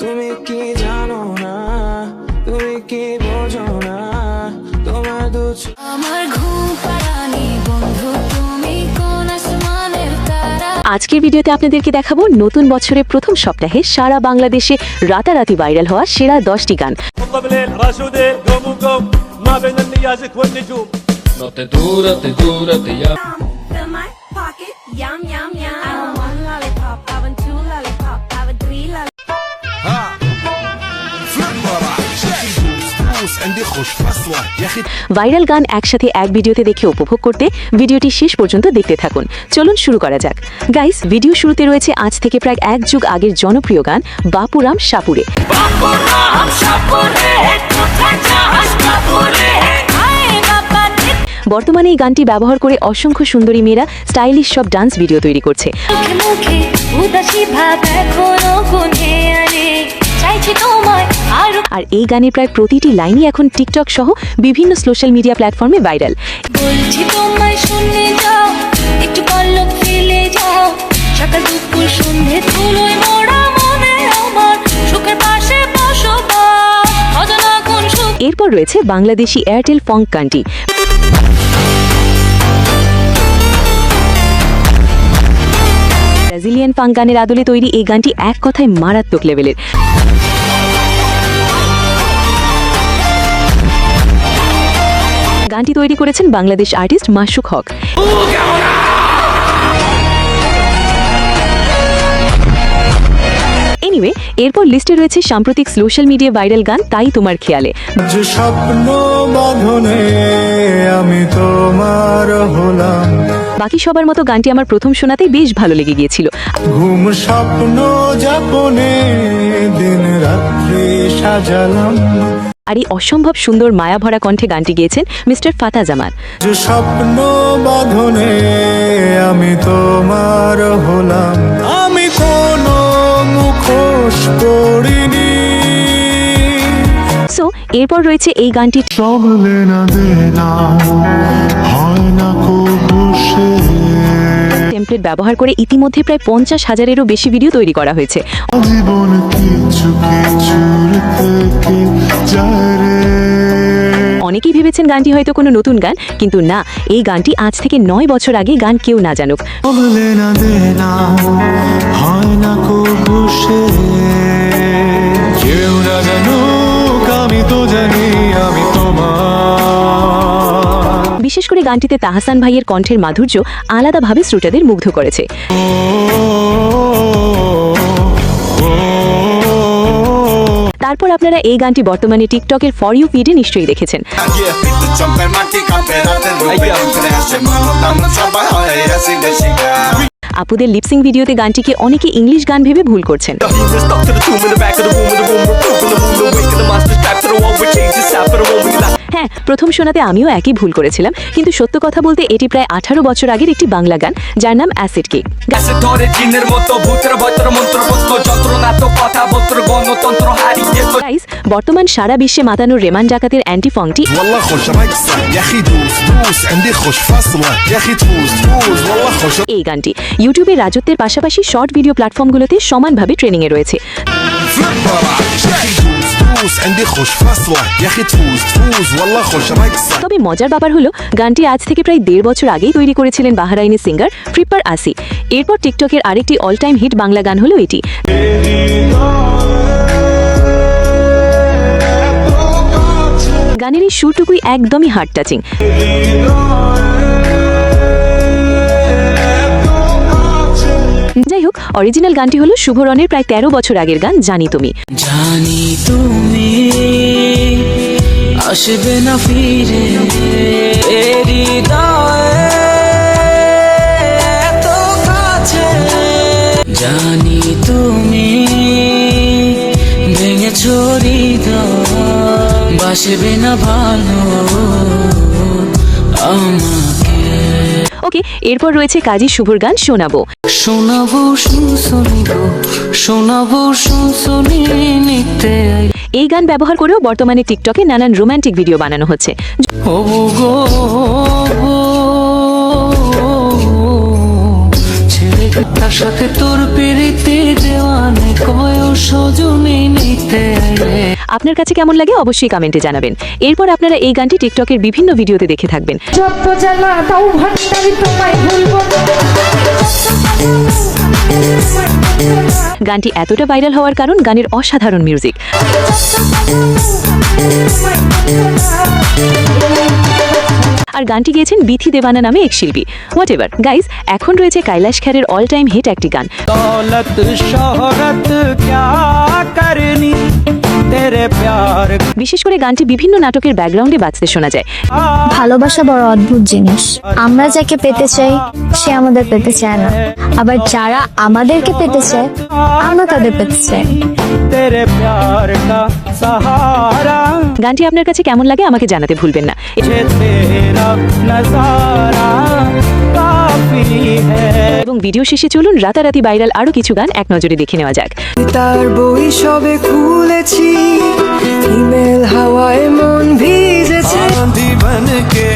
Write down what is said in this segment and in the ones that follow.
তুমি কি জানো না, তুমি কি বোঝো না, তোমার আমার ঘুম পাড়ানি বন্ধু, তুমি কোন আসমানের তারা। আজকের ভিডিওতে আপনাদেরকে দেখাবো নতুন বছরের প্রথম সপ্তাহে সারা বাংলাদেশে রাতারাতি ভাইরাল হওয়া সেরা 10টি গান। ভাইরাল গান একসাথে এক ভিডিওতে দেখে উপভোগ করতে ভিডিওটি শেষ পর্যন্ত দেখতে থাকুন। চলুন শুরু করা যাক। গাইস, ভিডিও শুরুতে রয়েছে আজ থেকে প্রায় এক যুগ আগের জনপ্রিয় গান বাপুরাম সাপুরে। বর্তমানে এই গানটি ব্যবহার করে অসংখ্য সুন্দরী মেয়েরা স্টাইলিশ সব ডান্স ভিডিও তৈরি করছে। আর এই গানের প্রায় প্রতিটি লাইনই এখন টিকটক সহ বিভিন্ন সোশ্যাল মিডিয়া প্ল্যাটফর্মে ভাইরাল। এরপর রয়েছে বাংলাদেশি এয়ারটেল ফঙ্ক গানটি। ব্রাজিলিয়ান ফাঙ্ক গানের আদলে তৈরি এই গানটি এক কথায় মারাত্মক লেভেলের। গানটি তৈরি করেছেন বাংলাদেশ আর্টিস্ট মাসুক হক। এনিওয়ে, এরপর লিস্টে রয়েছে সাম্প্রতিক সোশ্যাল মিডিয়া ভাইরাল গান তাই তোমার খেয়ালে। বাকি সবার মতো গানটি আমার প্রথম শোনাতেই বেশ ভালো লেগে গিয়েছিল। ঘুম স্বপ্ন যাপনে দিন রাত্রি সাজালাম। আর এই অসম্ভব সুন্দর মায়াভরা কণ্ঠে গানটি গেয়েছেন মিস্টার ফাতা জামান। স্বপ্ন বাঁধনে আমি তোমার হলাম, আমি কোনো মুখোশ পরিনি। সো এরপর রয়েছে এই গানটি টেমপ্লেট ব্যবহার করে ইতিমধ্যে প্রায় 50,000-এরও বেশি ভিডিও তৈরি করা হয়েছে। অনেকেই ভেবেছেন গানটি হয়তো কোনো নতুন গান, কিন্তু না, এই গানটি আজ থেকে 9 বছর আগে গান কেউ না জানুক। বিশেষ করে গানটিতে তাহসান ভাইয়ের কণ্ঠের মাধুর্য আলাদাভাবে শ্রোতাদের মুগ্ধ করেছে। তারপর আপনারা এই গানটি বর্তমানে টিকটকের ফর ইউ ফিডে নিশ্চয়ই দেখেছেন। আপুদের লিপসিং ভিডিওতে গানটিকে অনেকে ইংলিশ গান ভেবে ভুল করছেন। হ্যাঁ, প্রথম শোনাতে আমিও একই ভুল করেছিলাম, কিন্তু সত্য কথা বলতে এটি প্রায় 18 বছর আগের একটি বাংলা গান, যার নাম অ্যাসিড কেক। বর্তমান সারা বিশ্বে মাতানো রেমান ডাকাতের অ্যান্টি ফংটি এই গানটি ইউটিউবে রাজত্বের পাশাপাশি শর্ট ভিডিও প্ল্যাটফর্মগুলোতে সমানভাবে ট্রেনিংয়ে রয়েছে। তবে মজার ব্যাপার হলো গানটি আজ থেকে প্রায় 1.5 বছর আগেই তৈরি করেছিলেন বাহরাইনি সিঙ্গার ফ্রিপার আসি। এরপর টিকটকের আরেকটি অল টাইম হিট বাংলা গান হলো এটি। গানের এই সুরটুকুই একদমই হার্ট টাচিং। যাই হোক, অরিজিনাল গানটি হলো শুভরণের প্রায় 13 বছর আগের গান জানি তুমি। জানি তুমি আসবে না ফিরে, এত কাছে জানি তুমি ভেঙেছো হৃদয়, বাসবে না ভালো আমাকে। ওকে, এরপর রয়েছে কাজী শুভর গান শোনাবো। শোনাবো শুনশনি গো, শোনাবো শুনশনি নিতে। এই গান ব্যবহার করেও বর্তমানে টিকটকে নানান রোমান্টিক ভিডিও বানানো হচ্ছে। ও গো তার সাথে তোর পিরিতি দেওয়ানে কয় সজনী নিতে আইলে। আপনার কাছে কেমন লাগে অবশ্যই কমেন্টে জানাবেন। এরপর আপনারা এই গানটি টিকটকের বিভিন্ন ভিডিওতে দেখে থাকবেন। যত জ্বালা তাও ভান্ডারি তোমায় ভুলবো না। গানটি এতটা ভাইরাল হওয়ার কারণ গানের অসাধারণ মিউজিক। আর গানটি গেয়েছেন বিথি দেবানা নামে এক শিল্পী। হোয়াট এভার গাইজ, এখন রয়েছে কৈলাশ খেরের অল টাইম হিট একটি গান दौलत शोहरत क्या करनी तेरे प्यार বিশেষ করে গানটি বিভিন্ন নাটকের ব্যাকগ্রাউন্ডে বাজতে শোনা যায়। ভালোবাসা বড় অদ্ভুত জিনিস। আমরা যাকে পেতে চাই সে আমাদের পেতে চায় না, আবার যারা আমাদেরকে পেতে চায় আমরা তাদের পেতে চাই। तेरे प्यार का सहारा গানটি আপনার কাছে কেমন লাগে আমাকে জানাতে ভুলবেন না। मुझे तेरा नजारा काफी है। এবং ভিডিও শেষে চলুন রাতারাতি ভাইরাল আরো কিছু গান এক নজরে দেখে নেওয়া যাক। তার বই সবে খুলেছি, ইমেল হাওয়ায় মন ভিজেছে। आंधी बन के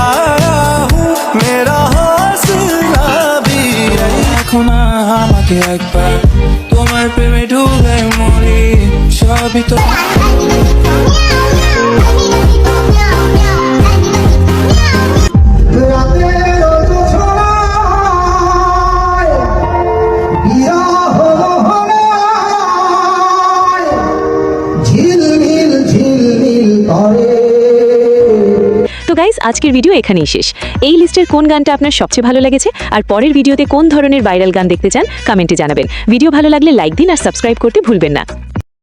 आया हूँ, मेरा हौसला भी है। দেখো না আমাকে একবার, তোমার প্রেমে ঢুকে মরি, সবই তো তো গাইস, আজকের ভিডিও এখানেই শেষ। এই লিস্টের কোন গানটা আপনার সবচেয়ে ভালো লেগেছে আর পরের ভিডিওতে কোন ধরনের ভাইরাল গান দেখতে চান কমেন্টে জানাবেন। ভিডিও ভালো লাগলে লাইক দিন আর সাবস্ক্রাইব করতে ভুলবেন না।